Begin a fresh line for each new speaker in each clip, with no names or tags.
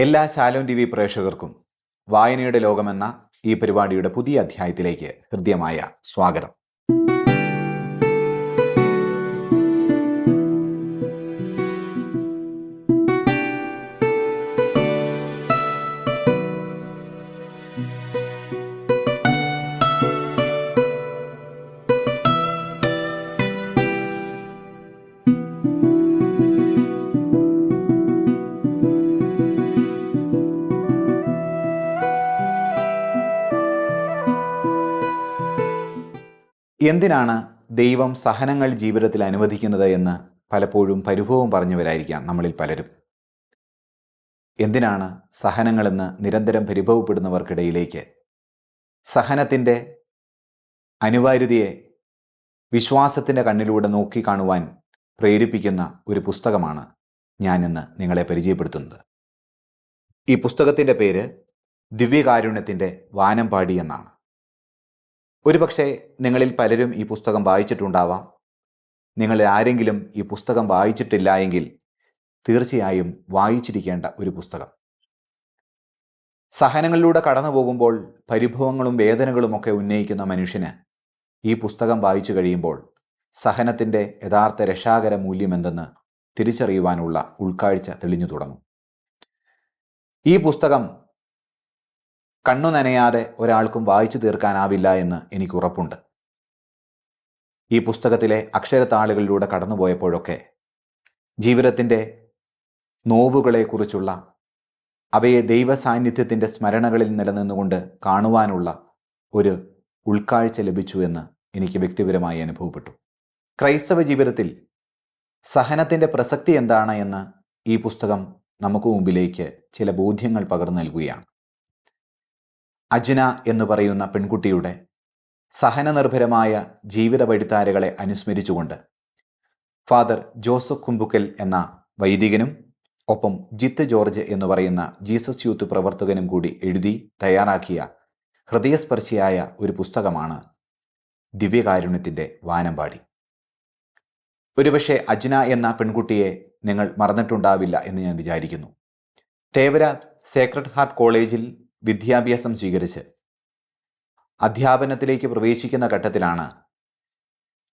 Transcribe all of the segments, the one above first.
എല്ലാ Shalom T V പ്രേക്ഷകർക്കും വായനയുടെ ലോകമെന്ന ഈ പരിപാടിയുടെ പുതിയ അധ്യായത്തിലേക്ക് ഹൃദ്യമായ സ്വാഗതം. എന്തിനാണ് ദൈവം സഹനങ്ങൾ ജീവിതത്തിൽ അനുവദിക്കുന്നത് എന്ന് പലപ്പോഴും പരിഭവം പറഞ്ഞവരായിരിക്കാം നമ്മളിൽ പലരും. എന്തിനാണ് സഹനങ്ങളെന്ന് നിരന്തരം പരിഭവപ്പെടുന്നവർക്കിടയിലേക്ക് സഹനത്തിൻ്റെ അനിവാര്യതയെ വിശ്വാസത്തിൻ്റെ കണ്ണിലൂടെ നോക്കിക്കാണുവാൻ പ്രേരിപ്പിക്കുന്ന ഒരു പുസ്തകമാണ് ഞാൻ ഇന്ന് നിങ്ങളെ പരിചയപ്പെടുത്തുന്നത്. ഈ പുസ്തകത്തിൻ്റെ പേര് ദിവ്യകാരുണ്യത്തിൻ്റെ വാനമ്പാടി എന്നാണ്. ഒരുപക്ഷെ നിങ്ങളിൽ പലരും ഈ പുസ്തകം വായിച്ചിട്ടുണ്ടാവാം. നിങ്ങളിൽ ആരെങ്കിലും ഈ പുസ്തകം വായിച്ചിട്ടില്ല എങ്കിൽ തീർച്ചയായും വായിച്ചിരിക്കേണ്ട ഒരു പുസ്തകം. സഹനങ്ങളിലൂടെ കടന്നു പോകുമ്പോൾ പരിഭവങ്ങളും വേദനകളുമൊക്കെ ഉന്നയിക്കുന്ന മനുഷ്യന് ഈ പുസ്തകം വായിച്ചു കഴിയുമ്പോൾ സഹനത്തിൻ്റെ യഥാർത്ഥ രക്ഷാകര മൂല്യമെന്തെന്ന് തിരിച്ചറിയുവാനുള്ള ഉൾക്കാഴ്ച തെളിഞ്ഞു തുടങ്ങും. ഈ പുസ്തകം കണ്ണു നനയാതെ ഒരാൾക്കും വായിച്ചു തീർക്കാനാവില്ല എന്ന് എനിക്ക് ഉറപ്പുണ്ട്. ഈ പുസ്തകത്തിലെ അക്ഷരത്താളുകളിലൂടെ കടന്നുപോയപ്പോഴൊക്കെ ജീവിതത്തിൻ്റെ നോവുകളെക്കുറിച്ചുള്ള അവയെ ദൈവ സാന്നിധ്യത്തിൻ്റെ സ്മരണകളിൽ നിലനിന്നുകൊണ്ട് കാണുവാനുള്ള ഒരു ഉൾക്കാഴ്ച ലഭിച്ചു എന്ന് എനിക്ക് വ്യക്തിപരമായി അനുഭവപ്പെട്ടു. ക്രൈസ്തവ ജീവിതത്തിൽ സഹനത്തിൻ്റെ പ്രസക്തി എന്താണ് എന്ന് ഈ പുസ്തകം നമുക്ക് മുമ്പിലേക്ക് ചില ബോധ്യങ്ങൾ പകർന്നു നൽകുകയാണ്. അജ്ന എന്ന് പറയുന്ന പെൺകുട്ടിയുടെ സഹനനിർഭരമായ ജീവിത വഴിത്താരകളെ അനുസ്മരിച്ചുകൊണ്ട് ഫാദർ ജോസഫ് കുമ്പുക്കൽ എന്ന വൈദികനും ഒപ്പം ജിത്ത് ജോർജ് എന്ന് പറയുന്ന ജീസസ് യൂത്ത് പ്രവർത്തകനും കൂടി എഴുതി തയ്യാറാക്കിയ ഹൃദയസ്പർശിയായ ഒരു പുസ്തകമാണ് ദിവ്യകാരുണ്യത്തിൻ്റെ വാനമ്പാടി. ഒരുപക്ഷെ അജ്ന എന്ന പെൺകുട്ടിയെ നിങ്ങൾ മറന്നിട്ടുണ്ടാവില്ല എന്ന് ഞാൻ വിചാരിക്കുന്നു. തേവര സേക്രഡ് ഹാർട്ട് കോളേജിൽ വിദ്യാഭ്യാസം സ്വീകരിച്ച് അധ്യാപനത്തിലേക്ക് പ്രവേശിക്കുന്ന ഘട്ടത്തിലാണ്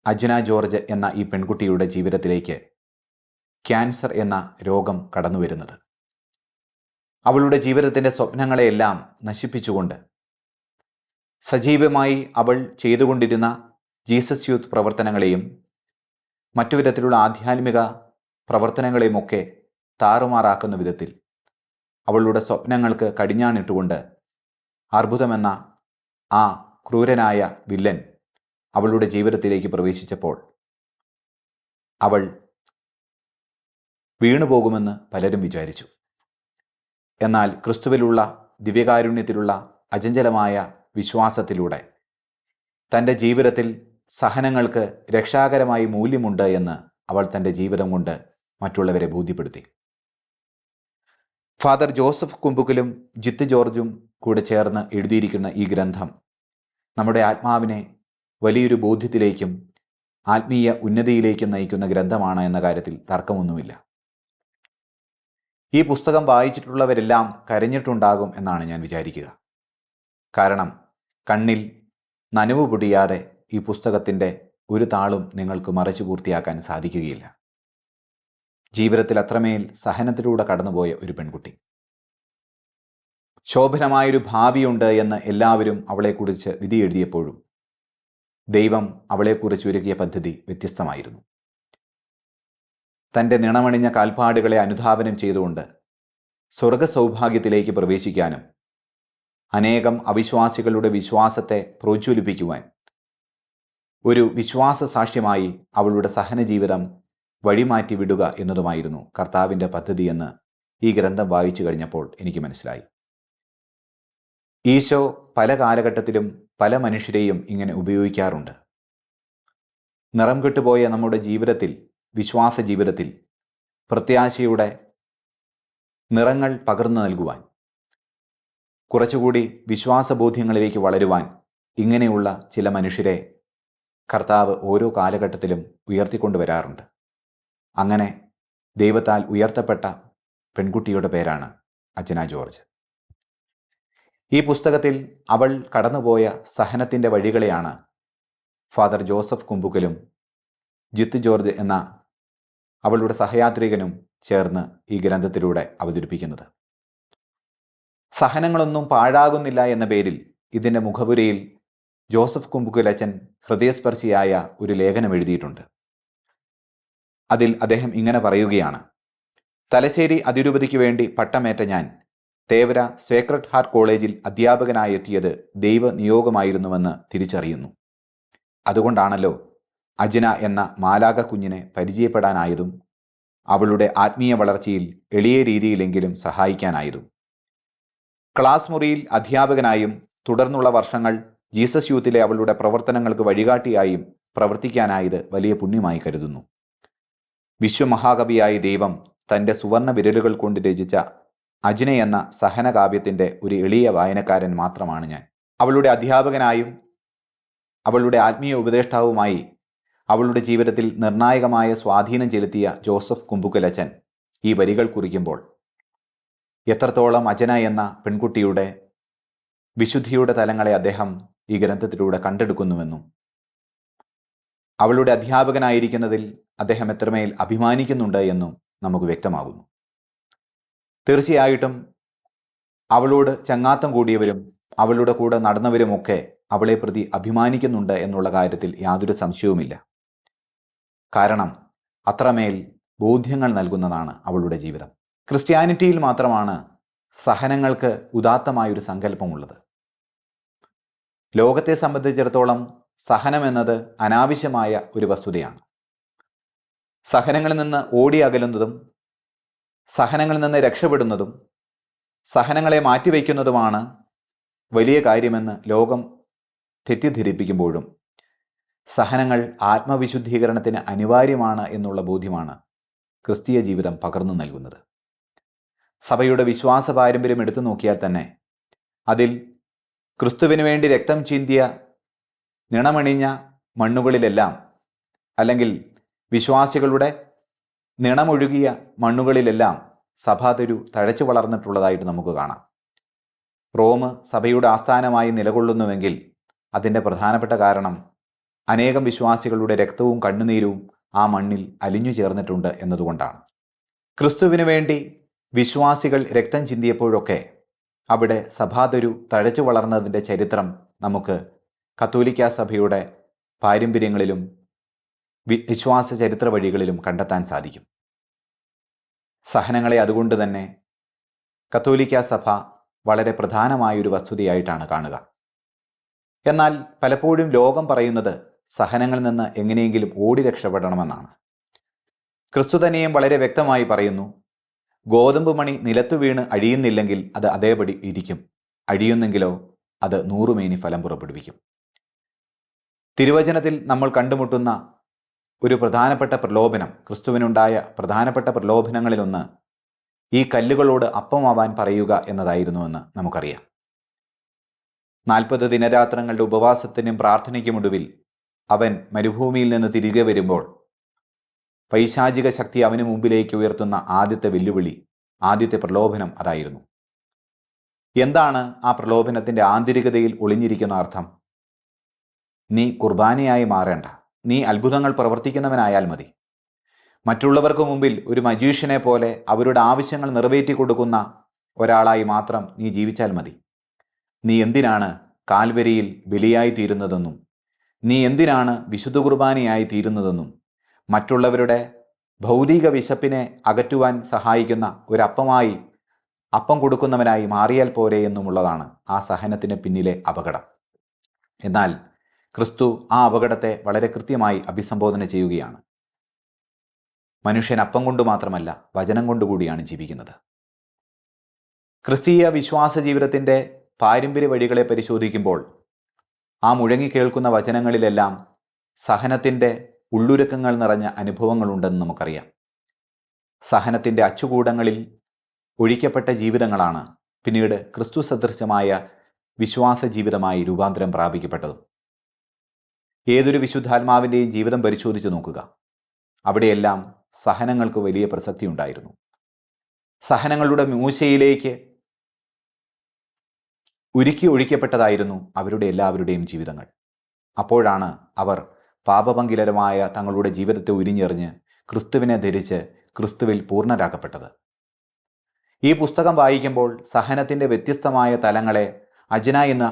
അജ്ന ജോർജ് എന്ന ഈ പെൺകുട്ടിയുടെ ജീവിതത്തിലേക്ക് ക്യാൻസർ എന്ന രോഗം കടന്നു വരുന്നത്. അവളുടെ ജീവിതത്തിൻ്റെ സ്വപ്നങ്ങളെയെല്ലാം നശിപ്പിച്ചുകൊണ്ട് സജീവമായി അവൾ ചെയ്തുകൊണ്ടിരുന്ന ജീസസ് യൂത്ത് പ്രവർത്തനങ്ങളെയും മറ്റു വിധത്തിലുള്ള ആധ്യാത്മിക പ്രവർത്തനങ്ങളെയുമൊക്കെ താറുമാറാക്കുന്ന വിധത്തിൽ അവളുടെ സ്വപ്നങ്ങൾക്ക് കടിഞ്ഞാണിട്ടുകൊണ്ട് അർബുദമെന്ന ആ ക്രൂരനായ വില്ലൻ അവളുടെ ജീവിതത്തിലേക്ക് പ്രവേശിച്ചപ്പോൾ അവൾ വീണുപോകുമെന്ന് പലരും വിചാരിച്ചു. എന്നാൽ ക്രിസ്തുവിലുള്ള ദിവ്യകാരുണ്യത്തിലുള്ള അചഞ്ചലമായ വിശ്വാസത്തിലൂടെ തൻ്റെ ജീവിതത്തിൽ സഹനങ്ങൾക്ക് രക്ഷാകരമായി മൂല്യമുണ്ട് എന്ന് അവൾ തൻ്റെ ജീവിതം കൊണ്ട് മറ്റുള്ളവരെ ബോധ്യപ്പെടുത്തി. ഫാദർ ജോസഫ് കുമ്പുക്കലും ജിത്ത് ജോർജും കൂടെ ചേർന്ന് എഴുതിയിരിക്കുന്ന ഈ ഗ്രന്ഥം നമ്മുടെ ആത്മാവിനെ വലിയൊരു ബോധ്യത്തിലേക്കും ആത്മീയ ഉന്നതിയിലേക്കും നയിക്കുന്ന ഗ്രന്ഥമാണ് എന്ന കാര്യത്തിൽ തർക്കമൊന്നുമില്ല. ഈ പുസ്തകം വായിച്ചിട്ടുള്ളവരെല്ലാം കരഞ്ഞിട്ടുണ്ടാകും എന്നാണ് ഞാൻ വിചാരിക്കുക. കാരണം കണ്ണിൽ നനവ് പൊടിയാതെ ഈ പുസ്തകത്തിൻ്റെ ഒരു താളും നിങ്ങൾക്ക് മറച്ചു പൂർത്തിയാക്കാൻ സാധിക്കുകയില്ല. ജീവിതത്തിൽ അത്രമേൽ സഹനത്തിലൂടെ കടന്നുപോയ ഒരു പെൺകുട്ടി. ശോഭനമായൊരു ഭാവിയുണ്ട് എന്ന് എല്ലാവരും അവളെക്കുറിച്ച് വിധി എഴുതിയപ്പോഴും ദൈവം അവളെക്കുറിച്ച് ഒരുക്കിയ പദ്ധതി വ്യത്യസ്തമായിരുന്നു. തൻ്റെ നിണമണിഞ്ഞ കാൽപ്പാടുകളെ അനുധാവനം ചെയ്തുകൊണ്ട് സ്വർഗ സൗഭാഗ്യത്തിലേക്ക് പ്രവേശിക്കാനും അനേകം അവിശ്വാസികളുടെ വിശ്വാസത്തെ പ്രോജ്വലിപ്പിക്കുവാൻ ഒരു വിശ്വാസ സാക്ഷ്യമായി അവളുടെ സഹന ജീവിതം വഴിമാറ്റി വിടുക എന്നതുമായിരുന്നു കർത്താവിൻ്റെ പദ്ധതി എന്ന് ഈ ഗ്രന്ഥം വായിച്ചു കഴിഞ്ഞപ്പോൾ എനിക്ക് മനസ്സിലായി. ഈശോ പല കാലഘട്ടത്തിലും പല മനുഷ്യരെയും ഇങ്ങനെ ഉപയോഗിക്കാറുണ്ട്. നിറം കെട്ടുപോയ നമ്മുടെ ജീവിതത്തിൽ, വിശ്വാസ ജീവിതത്തിൽ പ്രത്യാശയുടെ നിറങ്ങൾ പകർന്നു നൽകുവാൻ, കുറച്ചുകൂടി വിശ്വാസബോധ്യങ്ങളിലേക്ക് വളരുവാൻ ഇങ്ങനെയുള്ള ചില മനുഷ്യരെ കർത്താവ് ഓരോ കാലഘട്ടത്തിലും ഉയർത്തിക്കൊണ്ടുവരാറുണ്ട്. അങ്ങനെ ദൈവത്താൽ ഉയർത്തപ്പെട്ട പെൺകുട്ടിയുടെ പേരാണ് അജ്ന ജോർജ്. ഈ പുസ്തകത്തിൽ അവൾ കടന്നുപോയ സഹനത്തിൻ്റെ വഴികളെയാണ് ഫാദർ ജോസഫ് കുമ്പുക്കലും ജിത്ത് ജോർജ് എന്ന അവളുടെ സഹയാത്രികനും ചേർന്ന് ഈ ഗ്രന്ഥത്തിലൂടെ അവതരിപ്പിക്കുന്നത്. സഹനങ്ങളൊന്നും പാഴാകുന്നില്ല എന്ന പേരിൽ ഇതിൻ്റെ മുഖപുരയിൽ ജോസഫ് കുമ്പുക്കലച്ചൻ ഹൃദയസ്പർശിയായ ഒരു ലേഖനം എഴുതിയിട്ടുണ്ട്. അതിൽ അദ്ദേഹം ഇങ്ങനെ പറയുകയാണ്: തലശ്ശേരി അതിരൂപതയ്ക്ക് വേണ്ടി പട്ടമേറ്റ ഞാൻ തേവര സേക്രഡ് ഹാർട്ട് കോളേജിൽ അധ്യാപകനായി എത്തിയത് ദൈവ നിയോഗമായിരുന്നുവെന്ന് തിരിച്ചറിയുന്നു. അതുകൊണ്ടാണല്ലോ അജ്ന എന്ന മാലാക കുഞ്ഞിനെ പരിചയപ്പെടാനായതും അവളുടെ ആത്മീയ വളർച്ചയിൽ എളിയ രീതിയിലെങ്കിലും സഹായിക്കാനായതും. ക്ലാസ് മുറിയിൽ അധ്യാപകനായും തുടർന്നുള്ള വർഷങ്ങൾ ജീസസ് യൂത്തിലെ അവളുടെ പ്രവർത്തനങ്ങൾക്ക് വഴികാട്ടിയായും പ്രവർത്തിക്കാനായത് വലിയ പുണ്യമായി കരുതുന്നു. വിശ്വമഹാകവിയായ ദൈവം തൻ്റെ സുവർണ വിരലുകൾ കൊണ്ട് രചിച്ച അജ്ന എന്ന സഹനകാവ്യത്തിൻ്റെ ഒരു എളിയ വായനക്കാരൻ മാത്രമാണ് ഞാൻ. അവളുടെ അധ്യാപകനായും അവളുടെ ആത്മീയ ഉപദേഷ്ടാവുമായി അവളുടെ ജീവിതത്തിൽ നിർണായകമായ സ്വാധീനം ചെലുത്തിയ ജോസഫ് കുമ്പുക്കലച്ചൻ ഈ വരികൾ കുറിക്കുമ്പോൾ എത്രത്തോളം അജ്ന എന്ന പെൺകുട്ടിയുടെ വിശുദ്ധിയുടെ തലങ്ങളെ അദ്ദേഹം ഈ ഗ്രന്ഥത്തിലൂടെ കണ്ടെടുക്കുന്നുവെന്നും അവളുടെ അധ്യാപകനായിരിക്കുന്നതിൽ അദ്ദേഹം എത്രമേൽ അഭിമാനിക്കുന്നുണ്ട് എന്നും നമുക്ക് വ്യക്തമാകുന്നു. തീർച്ചയായിട്ടും അവളോട് ചങ്ങാത്തം കൂടിയവരും അവളുടെ കൂടെ നടന്നവരുമൊക്കെ അവളെ പ്രതി അഭിമാനിക്കുന്നുണ്ട് എന്നുള്ള കാര്യത്തിൽ യാതൊരു സംശയവുമില്ല. കാരണം അത്രമേൽ ബോധ്യങ്ങൾ നൽകുന്നതാണ് അവളുടെ ജീവിതം. ക്രിസ്ത്യാനിറ്റിയിൽ മാത്രമാണ് സഹനങ്ങൾക്ക് ഉദാത്തമായൊരു സങ്കല്പമുള്ളത്. ലോകത്തെ സംബന്ധിച്ചിടത്തോളം സഹനം എന്നത് അനാവശ്യമായ ഒരു വസ്തുതയാണ്. സഹനങ്ങളിൽ നിന്ന് ഓടി അകലുന്നതും സഹനങ്ങളിൽ നിന്ന് രക്ഷപ്പെടുന്നതും സഹനങ്ങളെ മാറ്റിവെക്കുന്നതുമാണ് വലിയ കാര്യമെന്ന് ലോകം തെറ്റിദ്ധരിപ്പിക്കുമ്പോഴും സഹനങ്ങൾ ആത്മവിശുദ്ധീകരണത്തിന് അനിവാര്യമാണ് എന്നുള്ള ബോധ്യമാണ് ക്രിസ്തീയ ജീവിതം പകർന്നു നൽകുന്നത്. സഭയുടെ വിശ്വാസ പാരമ്പര്യം എടുത്തു നോക്കിയാൽ തന്നെ അതിൽ ക്രിസ്തുവിന് വേണ്ടി രക്തം ചീന്തിയ നിണമണിഞ്ഞ മണ്ണുകളിലെല്ലാം, അല്ലെങ്കിൽ വിശ്വാസികളുടെ നിണമൊഴുകിയ മണ്ണുകളിലെല്ലാം സഭാതരു തഴച്ചു വളർന്നിട്ടുള്ളതായിട്ട് നമുക്ക് കാണാം. റോം സഭയുടെ ആസ്ഥാനമായി നിലകൊള്ളുന്നുവെങ്കിൽ അതിൻ്റെ പ്രധാനപ്പെട്ട കാരണം അനേകം വിശ്വാസികളുടെ രക്തവും കണ്ണുനീരും ആ മണ്ണിൽ അലിഞ്ഞു ചേർന്നിട്ടുണ്ട് എന്നതുകൊണ്ടാണ്. ക്രിസ്തുവിന് വേണ്ടി വിശ്വാസികൾ രക്തം ചിന്തിയപ്പോഴൊക്കെ അവിടെ സഭാതരു തഴച്ചു വളർന്നതിൻ്റെ ചരിത്രം നമുക്ക് കത്തോലിക്ക സഭയുടെ പാരമ്പര്യങ്ങളിലും വിശ്വാസ ചരിത്ര വഴികളിലും കണ്ടെത്താൻ സാധിക്കും. സഹനങ്ങളെ അതുകൊണ്ട് തന്നെ കത്തോലിക്ക സഭ വളരെ പ്രധാനമായൊരു വസ്തുതയായിട്ടാണ് കാണുക. എന്നാൽ പലപ്പോഴും ലോകം പറയുന്നത് സഹനങ്ങളിൽ നിന്ന് എങ്ങനെയെങ്കിലും ഓടി രക്ഷപ്പെടണമെന്നാണ്. ക്രിസ്തു തന്നെയും വളരെ വ്യക്തമായി പറയുന്നു, ഗോതമ്പ് മണി നിലത്തു വീണ് അഴിയുന്നില്ലെങ്കിൽ അത് അതേപടി ഇരിക്കും, അഴിയുന്നെങ്കിലോ അത് 100 മേനി ഫലം പുറപ്പെടുവിക്കും. തിരുവചനത്തിൽ നമ്മൾ കണ്ടുമുട്ടുന്ന ഒരു പ്രധാനപ്പെട്ട പ്രലോഭനം, ക്രിസ്തുവിനുണ്ടായ പ്രധാനപ്പെട്ട പ്രലോഭനങ്ങളിലൊന്ന് ഈ കല്ലുകളോട് അപ്പമാവാൻ പറയുക എന്നതായിരുന്നുവെന്ന് നമുക്കറിയാം. 40 ദിനരാത്രങ്ങളുടെ ഉപവാസത്തിനും പ്രാർത്ഥനയ്ക്കുമൊടുവിൽ അവൻ മരുഭൂമിയിൽ നിന്ന് തിരികെ വരുമ്പോൾ പൈശാചിക ശക്തി അവന് മുമ്പിലേക്ക് ഉയർത്തുന്ന ആദ്യത്തെ വെല്ലുവിളി, ആദ്യത്തെ പ്രലോഭനം അതായിരുന്നു. എന്താണ് ആ പ്രലോഭനത്തിൻ്റെ ആന്തരികതയിൽ ഒളിഞ്ഞിരിക്കുന്ന അർത്ഥം? നീ കുർബാനയായി മാറേണ്ട, നീ അത്ഭുതങ്ങൾ പ്രവർത്തിക്കുന്നവനായാൽ മതി. മറ്റുള്ളവർക്ക് മുമ്പിൽ ഒരു മജീഷ്യനെ പോലെ അവരുടെ ആവശ്യങ്ങൾ നിറവേറ്റി കൊടുക്കുന്ന ഒരാളായി മാത്രം നീ ജീവിച്ചാൽ മതി. നീ എന്തിനാണ് കാൽവരിയിൽ ബലിയായി തീരുന്നതെന്നും നീ എന്തിനാണ് വിശുദ്ധ കുർബാനയായി തീരുന്നതെന്നും മറ്റുള്ളവരുടെ ഭൗതിക വിശപ്പിനെ അകറ്റുവാൻ സഹായിക്കുന്ന ഒരപ്പമായി, അപ്പം കൊടുക്കുന്നവനായി മാറിയാൽ പോരെ എന്നുമുള്ളതാണ് ആ സഹനത്തിന് പിന്നിലെ അപകടം. എന്നാൽ ക്രിസ്തു ആ അപകടത്തെ വളരെ കൃത്യമായി അഭിസംബോധന ചെയ്യുകയാണ്. മനുഷ്യൻ അപ്പം കൊണ്ട് മാത്രമല്ല, വചനം കൊണ്ടുകൂടിയാണ് ജീവിക്കുന്നത്. ക്രിസ്തീയ വിശ്വാസ ജീവിതത്തിൻ്റെ പാരമ്പര്യ വഴികളെ പരിശോധിക്കുമ്പോൾ ആ മുഴങ്ങി കേൾക്കുന്ന വചനങ്ങളിലെല്ലാം സഹനത്തിൻ്റെ ഉള്ളുരുക്കങ്ങൾ നിറഞ്ഞ അനുഭവങ്ങളുണ്ടെന്ന് നമുക്കറിയാം. സഹനത്തിൻ്റെ അച്ചുകൂടങ്ങളിൽ ഒഴിക്കപ്പെട്ട ജീവിതങ്ങളാണ് പിന്നീട് ക്രിസ്തു സദൃശമായ വിശ്വാസ ജീവിതമായി രൂപാന്തരം പ്രാപിക്കപ്പെട്ടതും. ഏതൊരു വിശുദ്ധാത്മാവിൻ്റെയും ജീവിതം പരിശോധിച്ച് നോക്കുക, അവിടെയെല്ലാം സഹനങ്ങൾക്ക് വലിയ പ്രസക്തി ഉണ്ടായിരുന്നു. സഹനങ്ങളുടെ മൂശയിലേക്ക് ഉരുക്കി ഒഴിക്കപ്പെട്ടതായിരുന്നു അവരുടെ എല്ലാവരുടെയും ജീവിതങ്ങൾ. അപ്പോഴാണ് അവർ പാപപങ്കിലരമായ തങ്ങളുടെ ജീവിതത്തെ ഉരിഞ്ഞെറിഞ്ഞ് ക്രിസ്തുവിനെ ധരിച്ച് ക്രിസ്തുവിൽ പൂർണ്ണരാക്കപ്പെട്ടത്. ഈ പുസ്തകം വായിക്കുമ്പോൾ സഹനത്തിൻ്റെ വ്യത്യസ്തമായ തലങ്ങളെ അജ്ന എന്ന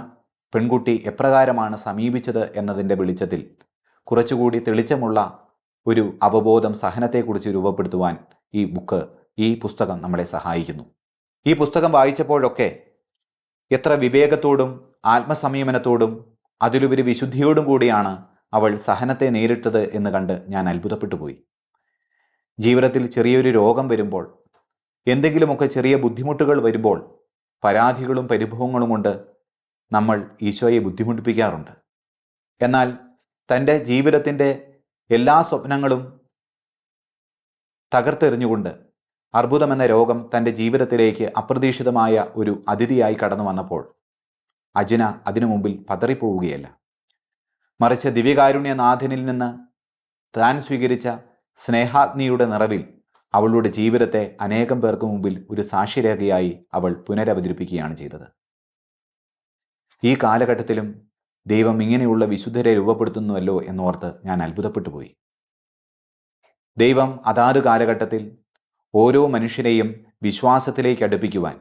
പെൺകുട്ടി എപ്രകാരമാണ് സമീപിച്ചത് എന്നതിൻ്റെ വെളിച്ചത്തിൽ കുറച്ചുകൂടി തെളിച്ചമുള്ള ഒരു അവബോധം സഹനത്തെക്കുറിച്ച് രൂപപ്പെടുത്തുവാൻ ഈ പുസ്തകം നമ്മളെ സഹായിക്കുന്നു. ഈ പുസ്തകം വായിച്ചപ്പോഴൊക്കെ എത്ര വിവേകത്തോടും ആത്മസംയമനത്തോടും അതിലുപരി വിശുദ്ധിയോടും കൂടിയാണ് അവൾ സഹനത്തെ നേരിട്ടത് എന്ന് കണ്ട് ഞാൻ അത്ഭുതപ്പെട്ടു പോയി. ജീവിതത്തിൽ ചെറിയൊരു രോഗം വരുമ്പോൾ, എന്തെങ്കിലുമൊക്കെ ചെറിയ ബുദ്ധിമുട്ടുകൾ വരുമ്പോൾ പരാതികളും പരിഭവങ്ങളും കൊണ്ട് നമ്മൾ ഈശോയെ ബുദ്ധിമുട്ടിപ്പിക്കാറുണ്ട്. എന്നാൽ തൻ്റെ ജീവിതത്തിൻ്റെ എല്ലാ സ്വപ്നങ്ങളും തകർത്തെറിഞ്ഞുകൊണ്ട് അർബുദമെന്ന രോഗം തൻ്റെ ജീവിതത്തിലേക്ക് അപ്രതീക്ഷിതമായ ഒരു അതിഥിയായി കടന്നു വന്നപ്പോൾ അജ്ന അതിനു മുമ്പിൽ പതറിപ്പോവുകയല്ല. മറിച്ച് ദിവ്യകാരുണ്യനാഥനിൽ നിന്ന് താൻ സ്വീകരിച്ച സ്നേഹാഗ്നിയുടെ നിറവിൽ അവളുടെ ജീവിതത്തെ അനേകം പേർക്ക് മുമ്പിൽ ഒരു സാക്ഷ്യരേഖയായി അവൾ പുനരവതരിപ്പിക്കുകയാണ് ചെയ്തത്. ഈ കാലഘട്ടത്തിലും ദൈവം ഇങ്ങനെയുള്ള വിശുദ്ധരെ രൂപപ്പെടുത്തുന്നുവല്ലോ എന്നോർത്ത് ഞാൻ അത്ഭുതപ്പെട്ടു പോയി. ദൈവം അതാത് കാലഘട്ടത്തിൽ ഓരോ മനുഷ്യരെയും വിശ്വാസത്തിലേക്ക് അടുപ്പിക്കുവാൻ,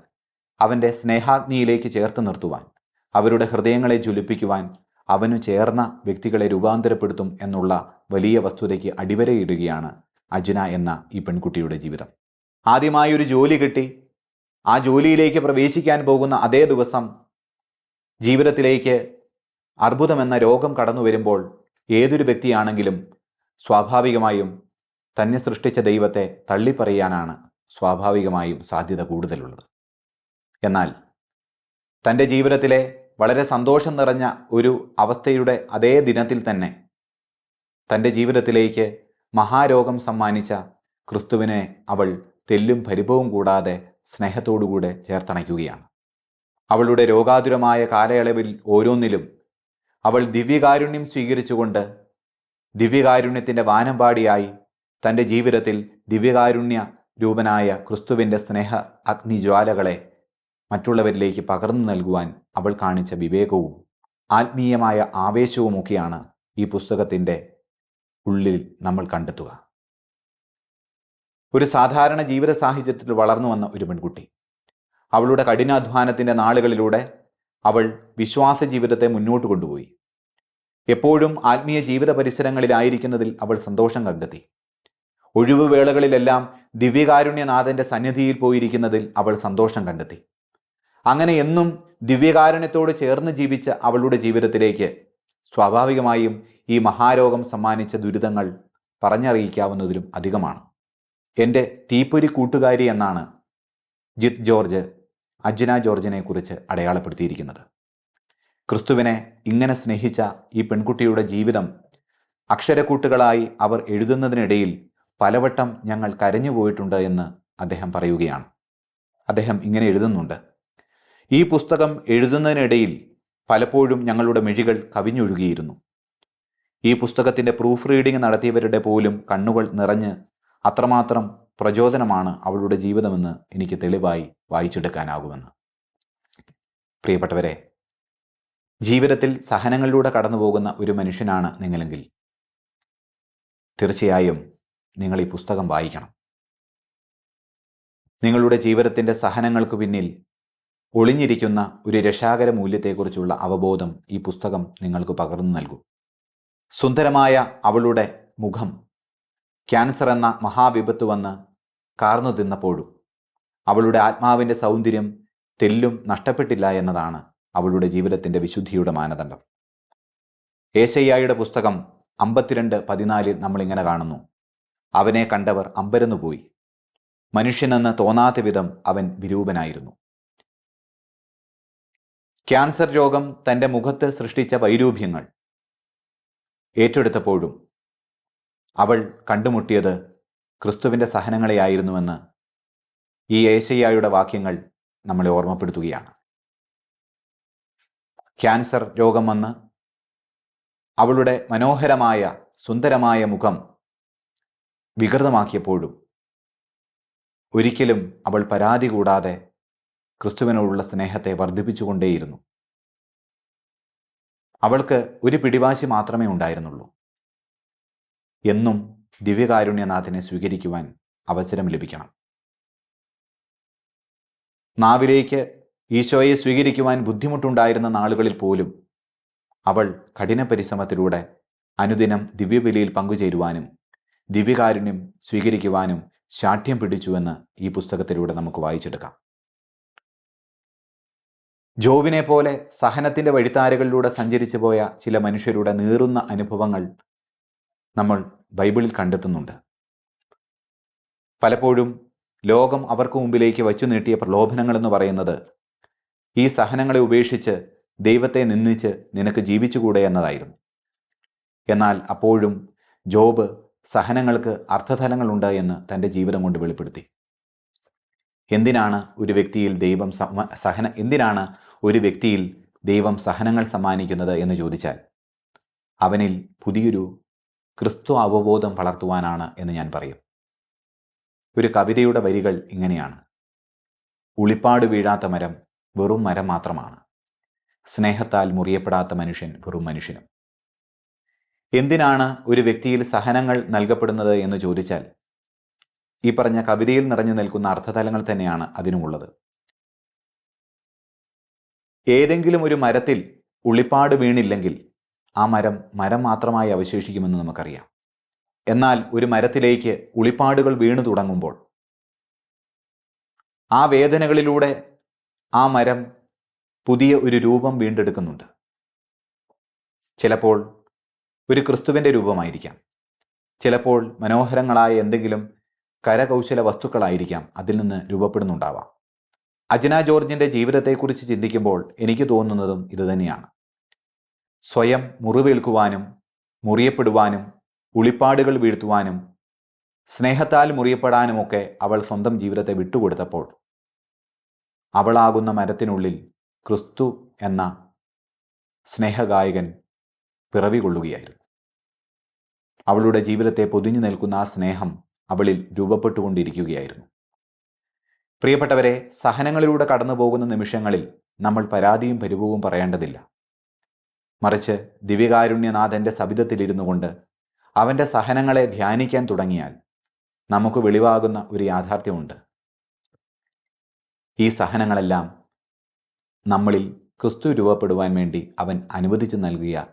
അവൻ്റെ സ്നേഹാഗ്നിയിലേക്ക് ചേർത്ത് നിർത്തുവാൻ, അവരുടെ ഹൃദയങ്ങളെ ജ്വലിപ്പിക്കുവാൻ അവനു ചേർന്ന വ്യക്തികളെ രൂപാന്തരപ്പെടുത്തും എന്നുള്ള വലിയ വസ്തുതയ്ക്ക് അടിവരയിടുകയാണ് അജ്ന എന്ന ഈ പെൺകുട്ടിയുടെ ജീവിതം. ആദ്യമായൊരു ജോലി കിട്ടി, ആ ജോലിയിലേക്ക് പ്രവേശിക്കാൻ പോകുന്ന അതേ ദിവസം ജീവിതത്തിലേക്ക് അർബുദമെന്ന രോഗം കടന്നു വരുമ്പോൾ ഏതൊരു വ്യക്തിയാണെങ്കിലും സ്വാഭാവികമായും തന്നെ സൃഷ്ടിച്ച ദൈവത്തെ തള്ളിപ്പറയാനാണ് സ്വാഭാവികമായും സാധ്യത കൂടുതലുള്ളത്. എന്നാൽ തൻ്റെ ജീവിതത്തിലെ വളരെ സന്തോഷം നിറഞ്ഞ ഒരു അവസ്ഥയുടെ അതേ ദിനത്തിൽ തന്നെ തൻ്റെ ജീവിതത്തിലേക്ക് മഹാരോഗം സമ്മാനിച്ച ക്രിസ്തുവിനെ അവൾ തെല്ലും പരിഭവവും കൂടാതെ സ്നേഹത്തോടുകൂടെ ചേർത്തണയ്ക്കുകയാണ്. അവളുടെ രോഗാതുരമായ കാലയളവിൽ ഓരോന്നിലും അവൾ ദിവ്യകാരുണ്യം സ്വീകരിച്ചുകൊണ്ട് ദിവ്യകാരുണ്യത്തിൻ്റെ വാനമ്പാടിയായി തൻ്റെ ജീവിതത്തിൽ ദിവ്യകാരുണ്യ രൂപനായ ക്രിസ്തുവിൻ്റെ സ്നേഹ അഗ്നിജ്വാലകളെ മറ്റുള്ളവരിലേക്ക് പകർന്നു നൽകുവാൻ അവൾ കാണിച്ച വിവേകവും ആത്മീയമായ ആവേശവുമൊക്കെയാണ് ഈ പുസ്തകത്തിൻ്റെ ഉള്ളിൽ നമ്മൾ കണ്ടെത്തുക. ഒരു സാധാരണ ജീവിത സാഹചര്യത്തിൽ വളർന്നു വന്ന ഒരു പെൺകുട്ടി, അവളുടെ കഠിനാധ്വാനത്തിൻ്റെ നാളുകളിലൂടെ അവൾ വിശ്വാസ ജീവിതത്തെ മുന്നോട്ട് കൊണ്ടുപോയി. എപ്പോഴും ആത്മീയ ജീവിത പരിസരങ്ങളിലായിരിക്കുന്നതിൽ അവൾ സന്തോഷം കണ്ടെത്തി. ഒഴിവുവേളകളിലെല്ലാം ദിവ്യകാരുണ്യനാഥൻ്റെ സന്നിധിയിൽ പോയിരിക്കുന്നതിൽ അവൾ സന്തോഷം കണ്ടെത്തി. അങ്ങനെ എന്നും ദിവ്യകാരുണ്യത്തോട് ചേർന്ന് ജീവിച്ച അവളുടെ ജീവിതത്തിലേക്ക് സ്വാഭാവികമായും ഈ മഹാരോഗം സമ്മാനിച്ച ദുരിതങ്ങൾ പറഞ്ഞറിയിക്കാവുന്നതിലും അധികമാണ്. എൻ്റെ തീപ്പൊരി കൂട്ടുകാരി എന്നാണ് ജിത്ത് ജോർജ് അജ്ന ജോർജിനെ കുറിച്ച് അടയാളപ്പെടുത്തിയിരിക്കുന്നത്. ക്രിസ്തുവിനെ ഇങ്ങനെ സ്നേഹിച്ച ഈ പെൺകുട്ടിയുടെ ജീവിതം അക്ഷരക്കൂട്ടുകളായി അവർ എഴുതുന്നതിനിടയിൽ പലവട്ടം ഞങ്ങൾ കരഞ്ഞുപോയിട്ടുണ്ട് എന്ന് അദ്ദേഹം പറയുകയാണ്. അദ്ദേഹം ഇങ്ങനെ എഴുതുന്നുണ്ട്: ഈ പുസ്തകം എഴുതുന്നതിനിടയിൽ പലപ്പോഴും ഞങ്ങളുടെ മിഴികൾ കവിഞ്ഞൊഴുകിയിരുന്നു. ഈ പുസ്തകത്തിൻ്റെ പ്രൂഫ് റീഡിംഗ് നടത്തിയവരുടെ പോലും കണ്ണുകൾ നിറഞ്ഞ് അത്രമാത്രം പ്രചോദനമാണ് അവളുടെ ജീവിതമെന്ന് എനിക്ക് തെളിവായി വായിച്ചെടുക്കാനാകുമെന്ന്. പ്രിയപ്പെട്ടവരെ, ജീവിതത്തിൽ സഹനങ്ങളിലൂടെ കടന്നു പോകുന്ന ഒരു മനുഷ്യനാണ് നിങ്ങളെങ്കിൽ തീർച്ചയായും നിങ്ങൾ ഈ പുസ്തകം വായിക്കണം. നിങ്ങളുടെ ജീവിതത്തിൻ്റെ സഹനങ്ങൾക്ക് പിന്നിൽ ഒളിഞ്ഞിരിക്കുന്ന ഒരു രക്ഷാകര മൂല്യത്തെക്കുറിച്ചുള്ള അവബോധം ഈ പുസ്തകം നിങ്ങൾക്ക് പകർന്നു നൽകും. സുന്ദരമായ അവളുടെ മുഖം ക്യാൻസർ എന്ന മഹാവിപത്ത് വന്ന് കാർന്നു തിന്നപ്പോഴും അവളുടെ ആത്മാവിൻ്റെ സൗന്ദര്യം തെല്ലും നഷ്ടപ്പെട്ടില്ല എന്നതാണ് അവളുടെ ജീവിതത്തിൻ്റെ വിശുദ്ധിയുടെ മാനദണ്ഡം. ഏശയ്യായുടെ പുസ്തകം 52:14 നമ്മളിങ്ങനെ കാണുന്നു: അവനെ കണ്ടവർ അമ്പരന്നുപോയി, മനുഷ്യനെന്ന് തോന്നാത്ത വിധം അവൻ വിരൂപനായിരുന്നു. ക്യാൻസർ രോഗം തൻ്റെ മുഖത്ത് സൃഷ്ടിച്ച വൈരൂപ്യങ്ങൾ ഏറ്റെടുത്തപ്പോഴും അവൾ കണ്ടുമുട്ടിയത് ക്രിസ്തുവിൻ്റെ സഹനങ്ങളെയായിരുന്നുവെന്ന് ഈ ഏശയ്യായുടെ വാക്യങ്ങൾ നമ്മളെ ഓർമ്മപ്പെടുത്തുകയാണ്. ക്യാൻസർ രോഗം വന്ന് അവളുടെ മനോഹരമായ സുന്ദരമായ മുഖം വികൃതമാക്കിയപ്പോഴും ഒരിക്കലും അവൾ പരാതി കൂടാതെ ക്രിസ്തുവിനോടുള്ള സ്നേഹത്തെ വർദ്ധിപ്പിച്ചുകൊണ്ടേയിരുന്നു. അവൾക്ക് ഒരു പിടിവാശി മാത്രമേ ഉണ്ടായിരുന്നുള്ളൂ. എന്നും ദിവ്യകാരുണ്യനാഥനെ സ്വീകരിക്കുവാൻ അവസരം ലഭിക്കണം. നാവിലേക്ക് ഈശോയെ സ്വീകരിക്കുവാൻ ബുദ്ധിമുട്ടുണ്ടായിരുന്ന നാളുകളിൽ പോലും അവൾ കഠിന പരിശ്രമത്തിലൂടെ അനുദിനം ദിവ്യബലിയിൽ പങ്കുചേരുവാനും ദിവ്യകാരുണ്യം സ്വീകരിക്കുവാനും ശാഠ്യം പിടിച്ചുവെന്ന് ഈ പുസ്തകത്തിലൂടെ നമുക്ക് വായിച്ചെടുക്കാം. ജോബിനെ പോലെ സഹനത്തിന്റെ വഴിത്താരകളിലൂടെ സഞ്ചരിച്ചു പോയ ചില മനുഷ്യരുടെ നീറുന്ന അനുഭവങ്ങൾ നമ്മൾ ബൈബിളിൽ കണ്ടെത്തുന്നുണ്ട്. പലപ്പോഴും ലോകം അവർക്ക് മുമ്പിലേക്ക് വച്ചു നീട്ടിയ പ്രലോഭനങ്ങൾ എന്ന് പറയുന്നത് ഈ സഹനങ്ങളെ ഉപേക്ഷിച്ച് ദൈവത്തെ നിന്ദിച്ച് നിനക്ക് ജീവിച്ചുകൂടെ എന്നതായിരുന്നു. എന്നാൽ അപ്പോഴും ജോബ് സഹനങ്ങൾക്ക് അർത്ഥതലങ്ങളുണ്ട് എന്ന് തൻ്റെ ജീവിതം കൊണ്ട് വെളിപ്പെടുത്തി. എന്തിനാണ് ഒരു വ്യക്തിയിൽ ദൈവം സഹനങ്ങൾ സമ്മാനിക്കുന്നത് എന്ന് ചോദിച്ചാൽ അവനിൽ പുതിയൊരു ക്രിസ്തു അവബോധം വളർത്തുവാനാണ് എന്ന് ഞാൻ പറയും. ഒരു കവിതയുടെ വരികൾ ഇങ്ങനെയാണ്: ഉളിപ്പാട് വീഴാത്ത മരം വെറും മരം മാത്രമാണ്, സ്നേഹത്താൽ മുറിയപ്പെടാത്ത മനുഷ്യൻ വെറും മനുഷ്യനും. എന്തിനാണ് ഒരു വ്യക്തിയിൽ സഹനങ്ങൾ നൽകപ്പെടുന്നത് എന്ന് ചോദിച്ചാൽ ഈ പറഞ്ഞ കവിതയിൽ നിറഞ്ഞു നിൽക്കുന്ന അർത്ഥതലങ്ങൾ തന്നെയാണ് അതിനുമുള്ളത്. ഏതെങ്കിലും ഒരു മരത്തിൽ ഉളിപ്പാട് വീണില്ലെങ്കിൽ ആ മരം മാത്രമായി അവശേഷിക്കുമെന്ന് നമുക്കറിയാം. എന്നാൽ ഒരു മരത്തിലേക്ക് ഉളിപ്പാടുകൾ വീണു തുടങ്ങുമ്പോൾ ആ വേദനകളിലൂടെ ആ മരം പുതിയ ഒരു രൂപം വീണ്ടെടുക്കുന്നുണ്ട്. ചിലപ്പോൾ ഒരു ക്രിസ്തുവിൻ്റെ രൂപമായിരിക്കാം, ചിലപ്പോൾ മനോഹരങ്ങളായ എന്തെങ്കിലും കരകൗശല വസ്തുക്കളായിരിക്കാം അതിൽ നിന്ന് രൂപപ്പെടുന്നുണ്ടാവാം. അജ്ന ജോർജിൻ്റെ ജീവിതത്തെക്കുറിച്ച് ചിന്തിക്കുമ്പോൾ എനിക്ക് തോന്നുന്നതും ഇതുതന്നെയാണ്. സ്വയം മുറിവേൽക്കുവാനും മുറിയപ്പെടുവാനും ഉളിപ്പാടുകൾ വീഴ്ത്തുവാനും സ്നേഹത്താൽ മുറിയപ്പെടാനുമൊക്കെ അവൾ സ്വന്തം ജീവിതത്തെ വിട്ടുകൊടുത്തപ്പോൾ അവളാകുന്ന മരത്തിനുള്ളിൽ ക്രിസ്തു എന്ന സ്നേഹഗായകൻ പിറവി കൊള്ളുകയായിരുന്നു. അവളുടെ ജീവിതത്തെ പൊതിഞ്ഞു നിൽക്കുന്ന ആ സ്നേഹം അവളിൽ രൂപപ്പെട്ടുകൊണ്ടിരിക്കുകയായിരുന്നു. പ്രിയപ്പെട്ടവരെ, സഹനങ്ങളിലൂടെ കടന്നു പോകുന്ന നിമിഷങ്ങളിൽ നമ്മൾ പരാതിയും പരിഭവവും പറയേണ്ടതില്ല. മറിച്ച് ദിവ്യകാരുണ്യനാഥൻ്റെ സവിധത്തിലിരുന്നു കൊണ്ട് അവൻ്റെ സഹനങ്ങളെ ധ്യാനിക്കാൻ തുടങ്ങിയാൽ നമുക്ക് വെളിവാകുന്ന ഒരു യാഥാർത്ഥ്യമുണ്ട്. ഈ സഹനങ്ങളെല്ലാം നമ്മളിൽ ക്രിസ്തു രൂപപ്പെടുവാൻ വേണ്ടി അവൻ അനുവദിച്ചു നൽകിയ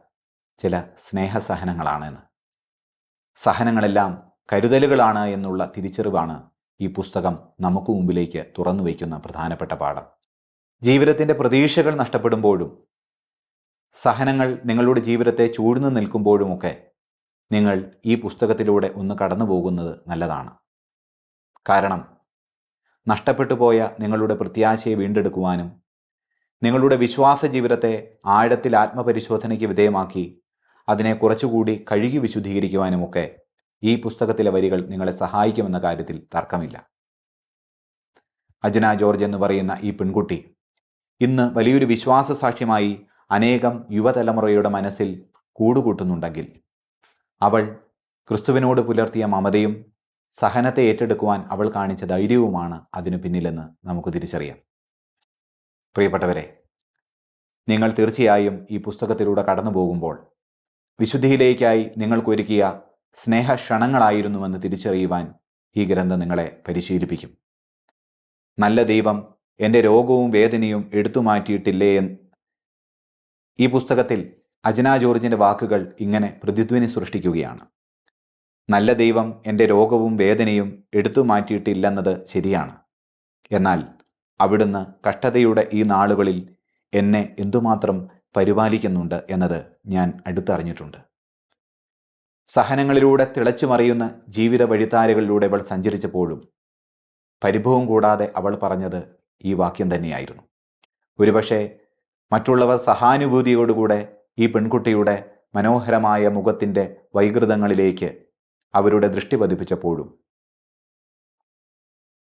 ചില സ്നേഹസഹനങ്ങളാണെന്ന്. സഹനങ്ങളെല്ലാം കരുതലുകളാണ് എന്നുള്ള തിരിച്ചറിവാണ് ഈ പുസ്തകം നമുക്ക് മുമ്പിലേക്ക് തുറന്നു വയ്ക്കുന്ന പ്രധാനപ്പെട്ട പാഠം. ജീവിതത്തിൻ്റെ പ്രതീക്ഷകൾ നഷ്ടപ്പെടുമ്പോഴും സഹനങ്ങൾ നിങ്ങളുടെ ജീവിതത്തെ ചൂഴ്ന്നു നിൽക്കുമ്പോഴുമൊക്കെ നിങ്ങൾ ഈ പുസ്തകത്തിലൂടെ ഒന്ന് കടന്നു പോകുന്നത് നല്ലതാണ്. കാരണം നഷ്ടപ്പെട്ടു പോയ നിങ്ങളുടെ പ്രത്യാശയെ വീണ്ടെടുക്കുവാനും നിങ്ങളുടെ വിശ്വാസ ജീവിതത്തെ ആഴത്തിൽ ആത്മപരിശോധനയ്ക്ക് വിധേയമാക്കി അതിനെ കുറച്ചുകൂടി കഴുകി വിശുദ്ധീകരിക്കുവാനുമൊക്കെ ഈ പുസ്തകത്തിലെ വരികൾ നിങ്ങളെ സഹായിക്കുമെന്ന കാര്യത്തിൽ തർക്കമില്ല. അജ്ന ജോർജ് എന്ന് പറയുന്ന ഈ പെൺകുട്ടി ഇന്ന് വലിയൊരു വിശ്വാസ സാക്ഷ്യമായി അനേകം യുവതലമുറയുടെ മനസ്സിൽ കൂടുകൂട്ടുന്നുണ്ടെങ്കിൽ അവൾ ക്രിസ്തുവിനോട് പുലർത്തിയ മമതയും സഹനത്തെ ഏറ്റെടുക്കുവാൻ അവൾ കാണിച്ച ധൈര്യവുമാണ് അതിനു പിന്നിലെന്ന് നമുക്ക് തിരിച്ചറിയാം. പ്രിയപ്പെട്ടവരെ, നിങ്ങൾ തീർച്ചയായും ഈ പുസ്തകത്തിലൂടെ കടന്നു പോകുമ്പോൾ വിശുദ്ധിയിലേക്കായി നിങ്ങൾക്കൊരുക്കിയ സ്നേഹക്ഷണങ്ങളായിരുന്നുവെന്ന് തിരിച്ചറിയുവാൻ ഈ ഗ്രന്ഥം നിങ്ങളെ പരിശീലിപ്പിക്കും. നല്ല ദൈവം എൻ്റെ രോഗവും വേദനയും എടുത്തു മാറ്റിയിട്ടില്ലേ ഈ പുസ്തകത്തിൽ അജ്ന ജോർജിൻ്റെ വാക്കുകൾ ഇങ്ങനെ പ്രതിധ്വനി സൃഷ്ടിക്കുകയാണ്. നല്ല ദൈവം എൻ്റെ രോഗവും വേദനയും എടുത്തു മാറ്റിയിട്ടില്ലെന്നത് ശരിയാണ്. എന്നാൽ അവിടുന്ന് കഷ്ടതയുടെ ഈ നാളുകളിൽ എന്നെ എന്തുമാത്രം പരിപാലിക്കുന്നുണ്ട് എന്നത് ഞാൻ അടുത്തറിഞ്ഞിട്ടുണ്ട്. സഹനങ്ങളിലൂടെ തിളച്ചു മറിയുന്ന ജീവിത വഴിത്താരകളിലൂടെ അവൾ സഞ്ചരിച്ചപ്പോഴും പരിഭവം കൂടാതെ അവൾ പറഞ്ഞത് ഈ വാക്യം തന്നെയായിരുന്നു. ഒരുപക്ഷെ മറ്റുള്ളവർ സഹാനുഭൂതിയോടുകൂടെ ഈ പെൺകുട്ടിയുടെ മനോഹരമായ മുഖത്തിൻ്റെ വൈകൃതങ്ങളിലേക്ക് അവരുടെ ദൃഷ്ടി പതിപ്പിച്ചപ്പോഴും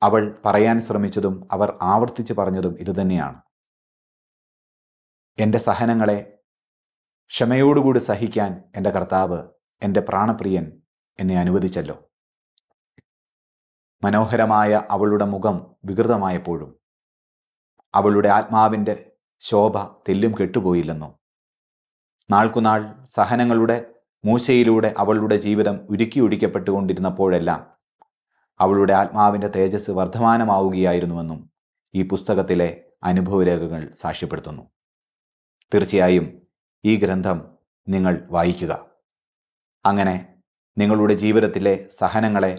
അവൾ പറയാൻ ശ്രമിച്ചതും അവർ ആവർത്തിച്ച് പറഞ്ഞതും ഇതുതന്നെയാണ്: എൻ്റെ സഹനങ്ങളെ ക്ഷമയോടുകൂടി സഹിക്കാൻ എൻ്റെ കർത്താവ്, എൻ്റെ പ്രാണപ്രിയൻ എന്നെ അനുവദിച്ചല്ലോ. മനോഹരമായ അവളുടെ മുഖം വികൃതമായപ്പോഴും അവളുടെ ആത്മാവിൻ്റെ ശോഭ തെല്ലും കെട്ടുപോയില്ലെന്നോ നാൾക്കുനാൾ സഹനങ്ങളുടെ മൂശയിലൂടെ അവളുടെ ജീവിതം ഉരുക്കിയൊടിക്കപ്പെട്ടുകൊണ്ടിരുന്നപ്പോഴെല്ലാം അവളുടെ ആത്മാവിൻ്റെ തേജസ് വർദ്ധമാനമാവുകയായിരുന്നുവെന്നും ഈ പുസ്തകത്തിലെ അനുഭവരേഖകൾ സാക്ഷ്യപ്പെടുത്തുന്നു. തീർച്ചയായും ഈ ഗ്രന്ഥം നിങ്ങൾ വായിക്കുക. അങ്ങനെ നിങ്ങളുടെ ജീവിതത്തിലെ സഹനങ്ങളെ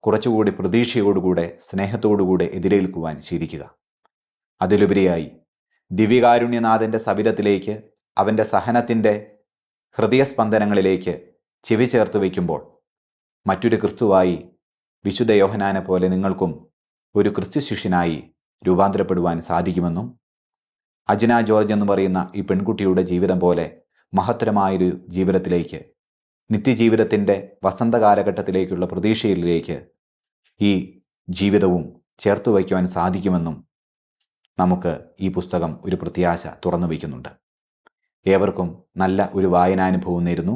കുറച്ചുകൂടി പ്രതീക്ഷയോടുകൂടെ സ്നേഹത്തോടുകൂടെ എതിരേൽക്കുവാൻ ശീലിക്കുക. അതിലുപരിയായി ദിവ്യകാരുണ്യനാഥൻ്റെ സവിധത്തിലേക്ക്, അവൻ്റെ സഹനത്തിൻ്റെ ഹൃദയസ്പന്ദനങ്ങളിലേക്ക് ചെവി ചേർത്ത് വയ്ക്കുമ്പോൾ മറ്റൊരു ക്രിസ്തുവായി വിശുദ്ധ യോഹന്നാനെ പോലെ നിങ്ങൾക്കും ഒരു ക്രിസ്തു ശിഷ്യനായി രൂപാന്തരപ്പെടുവാൻ സാധിക്കുമെന്നും അജ്ന ജോർജ് എന്ന് പറയുന്ന ഈ പെൺകുട്ടിയുടെ ജീവിതം പോലെ മഹത്തരമായൊരു ജീവിതത്തിലേക്ക്, നിത്യജീവിതത്തിൻ്റെ വസന്ത കാലഘട്ടത്തിലേക്കുള്ള പ്രതീക്ഷയിലേക്ക് ഈ ജീവിതവും ചേർത്ത് വയ്ക്കുവാൻ സാധിക്കുമെന്നും നമുക്ക് ഈ പുസ്തകം ഒരു പ്രത്യാശ തുറന്നു വയ്ക്കുന്നുണ്ട്. ഏവർക്കും നല്ല ഒരു വായനാനുഭവം നേരുന്നു.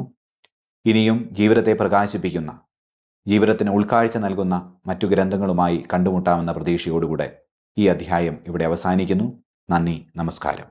ഇനിയും ജീവിതത്തെ പ്രകാശിപ്പിക്കുന്ന, ജീവിതത്തിന് ഉൾക്കാഴ്ച നൽകുന്ന മറ്റു ഗ്രന്ഥങ്ങളുമായി കണ്ടുമുട്ടാമെന്ന പ്രതീക്ഷയോടുകൂടെ ഈ അധ്യായം ഇവിടെ അവസാനിക്കുന്നു. നന്ദി, നമസ്കാരം.